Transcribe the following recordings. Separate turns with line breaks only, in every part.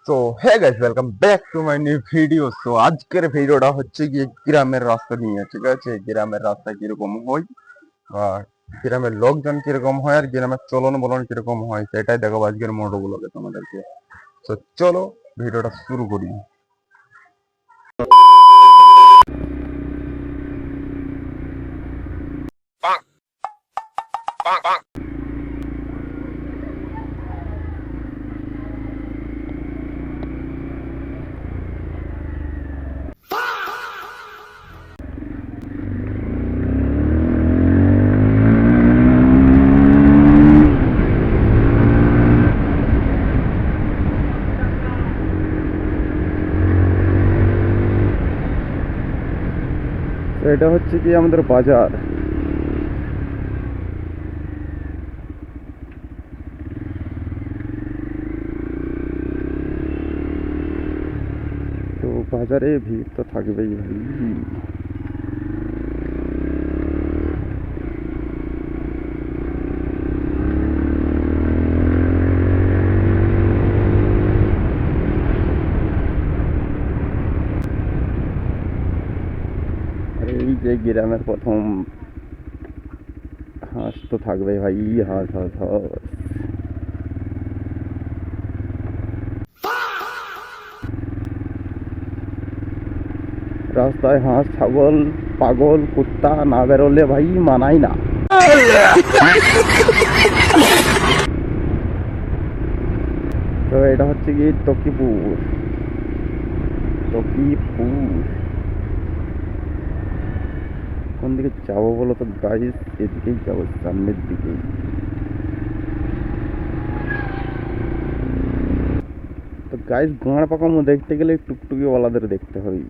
তো hey guys, welcome back to my new video. তো আজকের ভিডিওটা হচ্ছে গিয়ে গ্রামের রাস্তা নিয়ে। ঠিক আছে, গ্রামের রাস্তা কিরকম হয় বা গ্রামের লোকজন কিরকম হয় আর গ্রামের চলন বলন কিরকম হয় সেটাই দেখাবো আজকের মোটোগুলোকে তোমাদেরকে। তো চলো ভিডিওটা শুরু করি। তো এটা হচ্ছে কি আমাদের বাজার। তো বাজারে ভিড় তো থাকবেই ভাই। আর এই যে গ্রামের প্রথম হাঁস তো থাকবেই ভাই, হাঁস হাঁস হাঁস। রাস্তায় হাঁস, ছাগল, পাগল কুত্তা না বেরোলে ভাই মানাই না। তো এটা হচ্ছে কি টকিপুর। টকিপুর কোন দিকে যাবো বলো তো গাইস? এদিকেই যাবো, সামনের দিকেই। তো গাইস, গোঁড়া পাকামো দেখতে গেলে টুকটুকি ওয়ালাদের দেখতে হবে।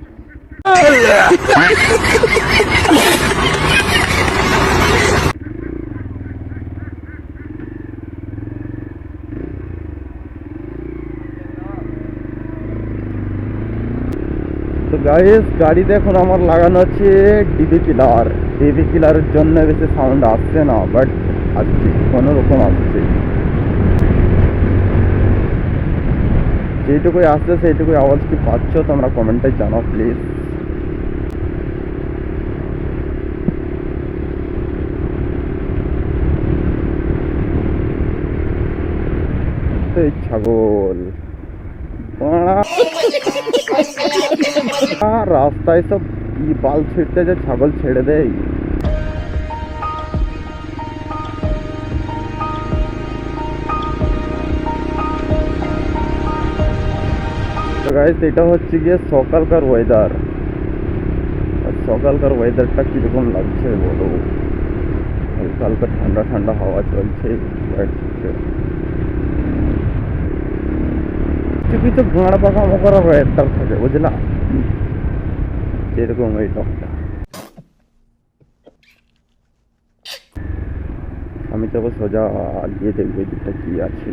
তো গাইস, গাড়িতে এখন আমার লাগানো আছে ডিবি কিলার। ডিবি কিলারের জন্য বেশি সাউন্ড আসছে না, বাট আসছে, কোনো রকম আসছে। যেটুকুই আসছে সেইটুকুই আওয়াজ কি পাচ্ছ তোমরা কমেন্টে জানাও প্লিজ। এই ছাগল বাড়া, রাস্তায় সব বাল ছিঁড়তে যে ছাগল ছেড়ে দেয়। তো গাইস, এটা হচ্ছে গিয়ে সকালকার ওয়েদার। আর সকালকার ওয়েদারটা কিরকম লাগছে বলো? হালকা হালকা ঠান্ডা ঠান্ডা হাওয়া চলছে। কিছু কিছু গাঁড় পাকা মকরা ওয়েদার থাকে বুঝলা, যেরকম এই টকটা। আমি যাবো সোজা, গিয়ে দেখবো এই দিকটা কি আছে।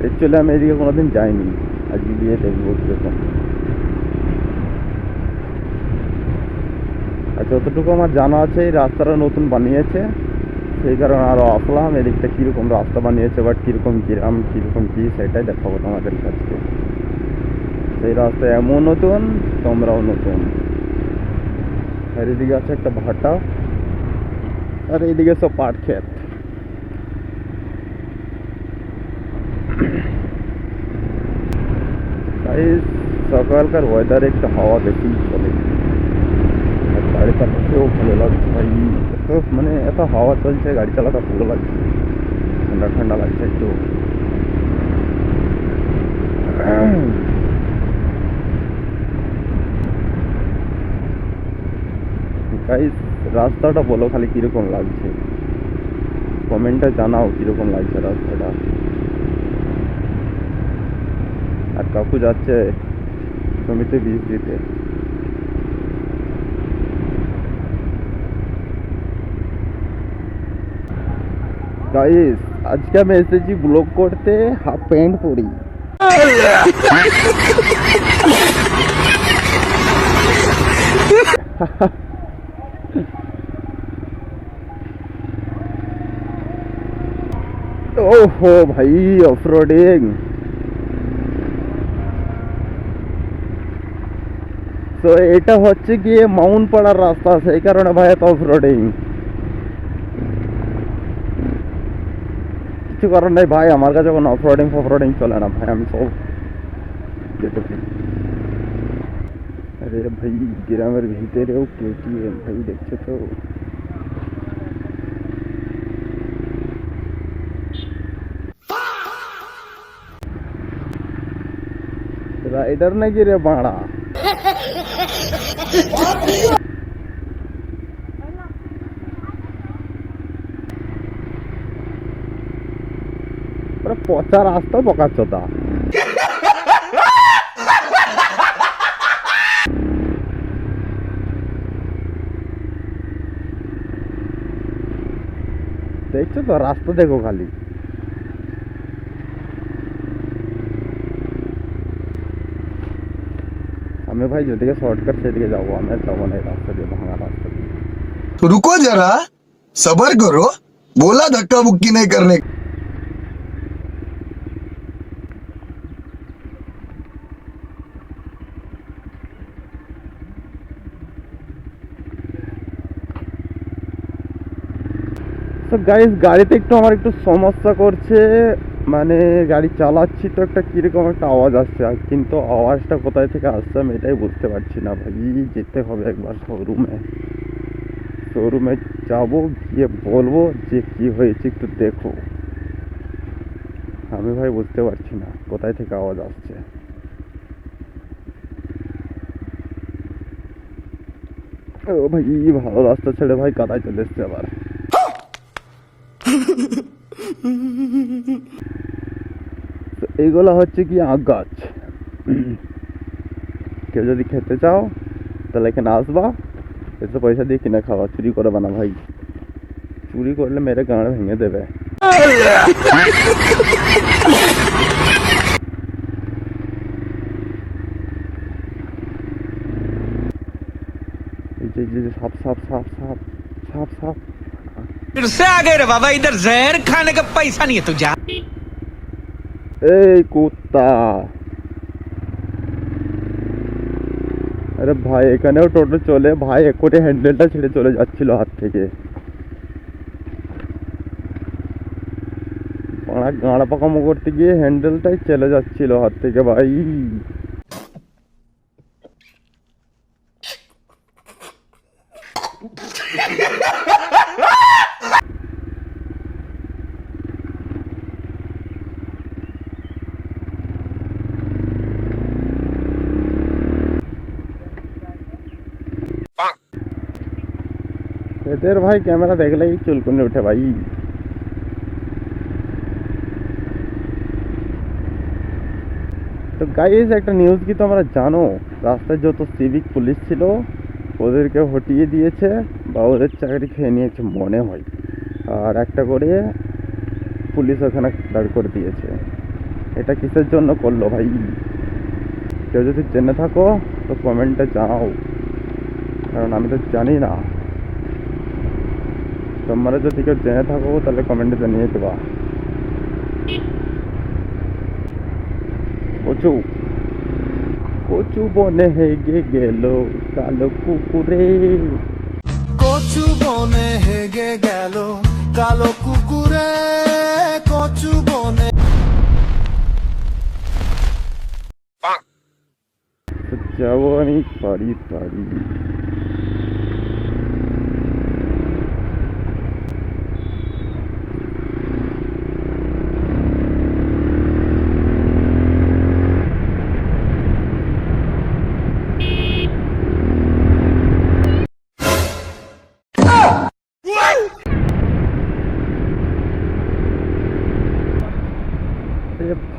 অ্যাকচুয়ালি আমি এদিকে কোনোদিন যাইনি, আজকে গিয়ে দেখবো কিরকম। আর যতটুকু আমার জানা আছে এই রাস্তাটা নতুন বানিয়েছে, সেই কারণে আরও আসলাম। এদিকটা কীরকম রাস্তা বানিয়েছে বাট কীরকম গ্রাম কীরকম কী সেটাই দেখাবো তোমাদের কাছে। সেই রাস্তা এমন নতুন, তোমরাও নতুন। আর এদিকে আছে একটা ভাটা, আর এইদিকে সব পাট ক্ষেত। তাই সকালকার ওয়েদারে একটু হাওয়া বেশি চলে, আর গাড়ি চালাতেও ভালো লাগছে ভাই। এত মানে এত হাওয়া চলছে, গাড়ি চালাতে ভালো লাগছে, ঠান্ডা ঠান্ডা লাগছে একটু। গাইস, রাস্তাটা বলো খালি কিরকম লাগছে, কমেন্টে জানাও কিরকম লাগছে রাস্তাটা। আর কাকু যাচ্ছে জমিতে বীজ দিতে। গাইস, আজকে আমি এসেছি ব্লগ করতে হাফ প্যান্ট পরি। ওহো ভাই, অফরোডিং। তো এটা হচ্ছে গিয়ে মাউন্ট পাড়ার রাস্তা, সেই কারণে ভাই এত অফরোডিং। কিছু কারণ নেই ভাই, আমার কাছে কোনো অফরোডিং ফফরোডিং চলে না ভাই, আমি সব যেতে পারি। আরে ভাই, গ্রামের ভিতরেও কেটিএম ভাই, দেখছো তো? রাইডার নাকি রে বাড়া? পচা রাস্তা, পকাচ্ছতা। দেখছো তো, রাস্তা দেখো খালি। আমি ভাই যেদিকে শর্টকাট সেদিকে যাবো, আমি আর যাবো না এই রাস্তা দিয়ে, ভাঙা রাস্তা দিয়ে।
तो रुको जरा, सबर करो, बोला धक्का मुक्की नहीं करने।
তো গাইস, গাড়িতে একটু আমার একটু সমস্যা করছে, মানে গাড়ি চালাচ্ছি তো একটা কিরকম একটা আওয়াজ আসছে, আর কিন্তু আওয়াজটা কোথায় থেকে আসছে আমি এটাই বুঝতে পারছি না ভাই। যেতে হবে একবার শোরুমে, শোরুমে যাবো, গিয়ে বলবো যে কি হয়েছে একটু দেখো। আমি ভাই বুঝতে পারছি না কোথায় থেকে আওয়াজ আসছে। ও ভাই, ভালো রাস্তা ছেড়ে ভাই কাদায় চলে এসছে আবার। তো এইগুলো হচ্ছে কি আখ গাছ। কেউ যদি খেতে চাও তাহলে এখানে আসবা, এসে পয়সা দিয়ে কিনে খাওয়া, চুরি করবে না ভাই। চুরি করলে মেরে গাঁড় ভেঙে দেবে। এই যে সাপ সাপ সাপ সাপ সাপ সাপ।
फिर से आ गए रे बाबा, इधर जहर खाने का पैसा नहीं है तुझे।
এই কুত্তা, আরে ভাই এখানেও টোটো চলে ভাই, এক্ষুনি হ্যান্ডেলটা ছেড়ে চলে যাচ্ছিল হাত থেকে। গাঁড়া পাকামো করতে গিয়ে হ্যান্ডেলটাই চলে যাচ্ছিল হাত থেকে ভাই। এদের ভাই ক্যামেরা দেখলেই চুলকুনি উঠে ভাই। তো গাইস, একটা নিউজ কি তোমরা জানো? রাস্তায় যত সিভিক পুলিশ ছিল ওদেরকে হটিয়ে দিয়েছে, বা ওদের চাকরি খেয়ে নিয়েছে মনে হয়, আর একটা করে পুলিশ ওখানে দাঁড় করে দিয়েছে। এটা কিসের জন্য করলো ভাই? কেউ যদি জেনে থাকো তো কমেন্টে জানাও, কারণ আমি তো জানি না। তোমরা যদি কেউ জেনে থাকো তাহলে কমেন্টে জানিয়ে দেবা। কচু কচু বনে হেগে গেল কালো কুকুরে।
কচু বনে হেগে গেল কালো কুকুরে, কচু বনে।
তো যাবো আমি পারি পারি।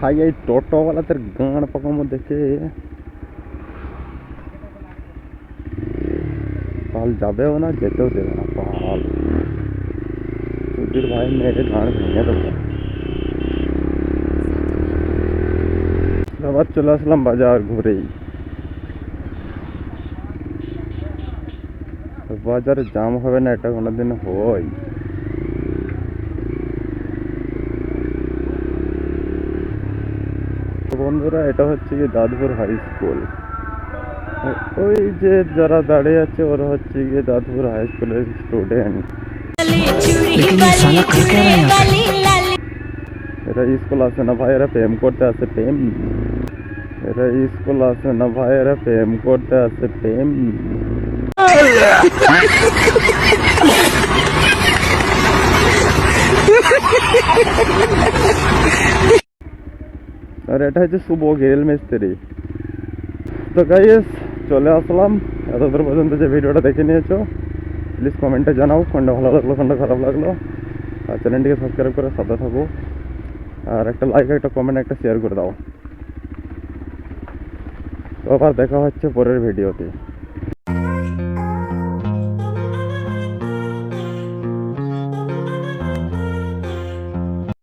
ভাই এই টোটোওয়ালাদের গাঁড় পাকামো দেখে পাল যাবেও না, যেতেও দেবে না পাল। সুধীর ভাই মেরে গাঁড় ভেঙে দেবো। আবার চলে আসলাম বাজার ঘুরেই। বাজারে জাম হবে না এটা কোনোদিন হয়? বন্ধুরা, এটা হচ্ছে কি দাদপুর হাই স্কুল। ওই যে যারা দাঁড়িয়ে আছে ওরা হচ্ছে গিয়ে দাদপুর হাই স্কুলের স্টুডেন্ট। এরা স্কুল আসে না ভাই, এরা প্রেম করতে আসে প্রেম। এরা স্কুল আসে না ভাই, এরা প্রেম করতে আসে প্রেম। আর এটা হচ্ছে শুভ গেল মিস্ত্রি। তো গাইস চলে আসলাম। এতদূর পর্যন্ত যে ভিডিওটা দেখে নিয়েছো প্লিজ কমেন্টে জানাও কোনটা ভালো লাগলো কোনটা খারাপ লাগলো। আর চ্যানেলটিকে সাবস্ক্রাইব করে সাথে থাকো। আর একটা লাইক, একটা কমেন্ট, একটা শেয়ার করে দাও। তো আবার দেখা হচ্ছে পরের ভিডিওতে।